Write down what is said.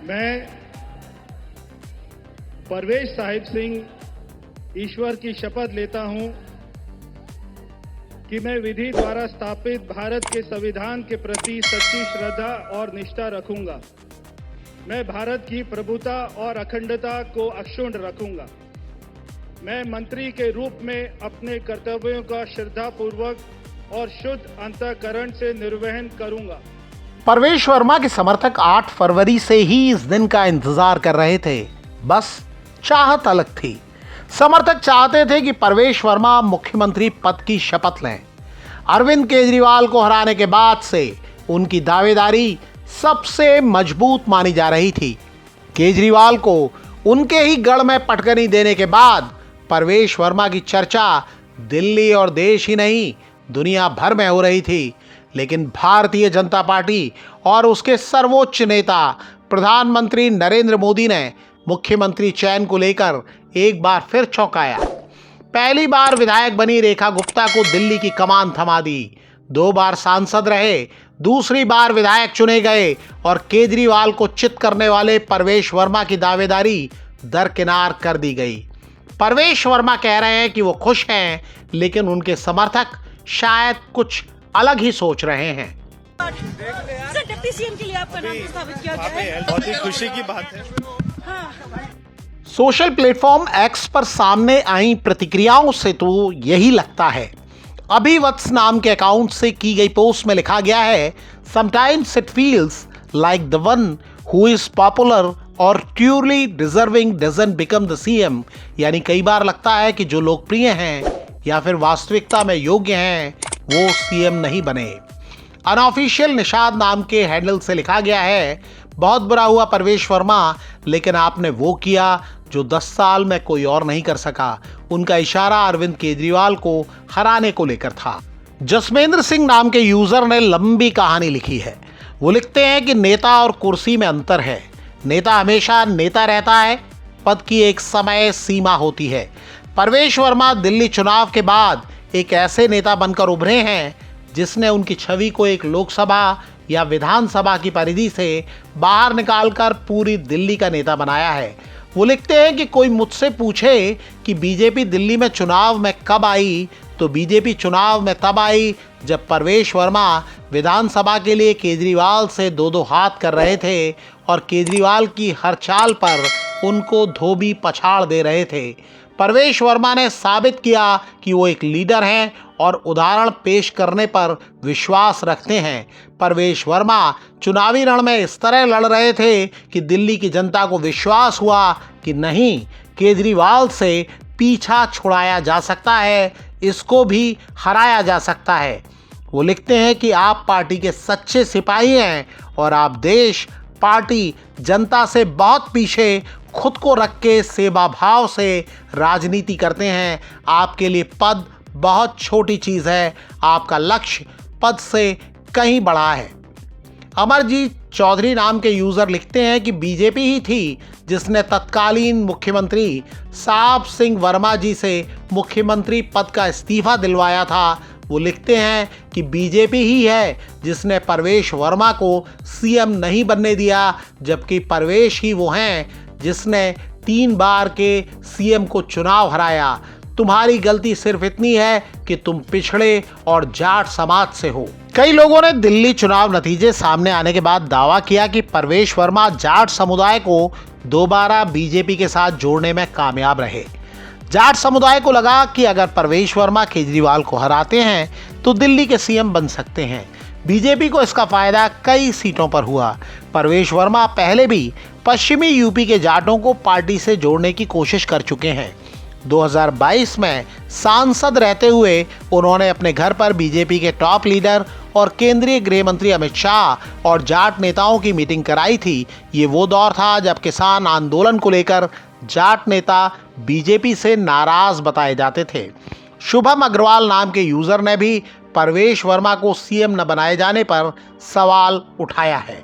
मैं परवेश साहिब सिंह ईश्वर की शपथ लेता हूं कि मैं विधि द्वारा स्थापित भारत के संविधान के प्रति सच्ची श्रद्धा और निष्ठा रखूंगा। मैं भारत की प्रभुता और अखंडता को अक्षुण्ण रखूंगा। मैं मंत्री के रूप में अपने कर्तव्यों का श्रद्धापूर्वक और शुद्ध अंतःकरण से निर्वहन करूंगा। परवेश वर्मा के समर्थक 8 फरवरी से ही इस दिन का इंतजार कर रहे थे। बस चाहत अलग थी। समर्थक चाहते थे कि परवेश वर्मा मुख्यमंत्री पद की शपथ लें। अरविंद केजरीवाल को हराने के बाद से उनकी दावेदारी सबसे मजबूत मानी जा रही थी। केजरीवाल को उनके ही गढ़ में पटकनी देने के बाद परवेश वर्मा की चर्चा दिल्ली और देश ही नहीं दुनिया भर में हो रही थी। लेकिन भारतीय जनता पार्टी और उसके सर्वोच्च नेता प्रधानमंत्री नरेंद्र मोदी ने मुख्यमंत्री चयन को लेकर एक बार फिर चौंकाया। पहली बार विधायक बनी रेखा गुप्ता को दिल्ली की कमान थमा दी। 2 बार सांसद रहे, दूसरी बार विधायक चुने गए और केजरीवाल को चित करने वाले परवेश वर्मा की दावेदारी दरकिनार कर दी गई। परवेश वर्मा कह रहे हैं कि वो खुश हैं, लेकिन उनके समर्थक शायद कुछ अलग ही सोच रहे हैं। सर, डिप्टी सीएम के लिए आपका नाम प्रस्तावित किया गया है। बहुत ही खुशी की बात है। सोशल प्लेटफॉर्म एक्स पर सामने आई प्रतिक्रियाओं से तो यही लगता है। अभिवत्स नाम के अकाउंट से की गई पोस्ट में लिखा गया है, sometimes it feels like the one who is popular और truly deserving doesn't become the CM. यानी कई बार लगता है कि जो लोकप्रिय हैं या फिर वास्तविकता में योग्य हैं वो सीएम नहीं बने। अनऑफिशियल निषाद नाम के हैंडल से लिखा गया है, बहुत बुरा हुआ परवेश वर्मा, लेकिन आपने वो किया जो 10 साल में कोई और नहीं कर सका। उनका इशारा अरविंद केजरीवाल को हराने को लेकर था। जसमेंद्र सिंह नाम के यूजर ने लंबी कहानी लिखी है। वो लिखते हैं कि नेता और कुर्सी में अंतर है। नेता हमेशा नेता रहता है, पद की एक समय सीमा होती है। परवेश वर्मा दिल्ली चुनाव के बाद एक ऐसे नेता बनकर उभरे हैं जिसने उनकी छवि को एक लोकसभा या विधानसभा की परिधि से बाहर निकालकर पूरी दिल्ली का नेता बनाया है। वो लिखते हैं कि कोई मुझसे पूछे कि बीजेपी दिल्ली में चुनाव में कब आई, तो बीजेपी चुनाव में तब आई जब परवेश वर्मा विधानसभा के लिए केजरीवाल से 2-2 हाथ कर रहे थे और केजरीवाल की हर चाल पर उनको धोबी पछाड़ दे रहे थे। परवेश वर्मा ने साबित किया कि वो एक लीडर हैं और उदाहरण पेश करने पर विश्वास रखते हैं। परवेश वर्मा चुनावी रण में इस तरह लड़ रहे थे कि दिल्ली की जनता को विश्वास हुआ कि नहीं, केजरीवाल से पीछा छुड़ाया जा सकता है, इसको भी हराया जा सकता है। वो लिखते हैं कि आप पार्टी के सच्चे सिपाही हैं और आप देश, पार्टी, जनता से बहुत पीछे खुद को रख के सेवा भाव से राजनीति करते हैं। आपके लिए पद बहुत छोटी चीज़ है, आपका लक्ष्य पद से कहीं बड़ा है। अमरजीत चौधरी नाम के यूज़र लिखते हैं कि बीजेपी ही थी जिसने तत्कालीन मुख्यमंत्री साहब सिंह वर्मा जी से मुख्यमंत्री पद का इस्तीफा दिलवाया था। वो लिखते हैं कि बीजेपी ही है जिसने परवेश वर्मा को सीएम नहीं बनने दिया, जबकि परवेश ही वो हैं जिसने 3 बार के सीएम को चुनाव हराया। तुम्हारी गलती सिर्फ इतनी है कि तुम पिछड़े और जाट समाज से हो। कई लोगों ने दिल्ली चुनाव नतीजे सामने आने के बाद दावा किया कि परवेश वर्मा जाट समुदाय को दोबारा बीजेपी के साथ जोड़ने में कामयाब रहे। जाट समुदाय को लगा कि अगर परवेश वर्मा केजरीवाल को हराते हैं तो दिल्ली के सीएम बन सकते हैं। बीजेपी को इसका फायदा कई सीटों पर हुआ। परवेश वर्मा पहले भी पश्चिमी यूपी के जाटों को पार्टी से जोड़ने की कोशिश कर चुके हैं। 2022 में सांसद रहते हुए उन्होंने अपने घर पर बीजेपी के टॉप लीडर और केंद्रीय गृह मंत्री अमित शाह और जाट नेताओं की मीटिंग कराई थी। ये वो दौर था जब किसान आंदोलन को लेकर जाट नेता बीजेपी से नाराज बताए जाते थे। शुभम अग्रवाल नाम के यूजर ने भी परवेश वर्मा को सीएम न बनाए जाने पर सवाल उठाया है।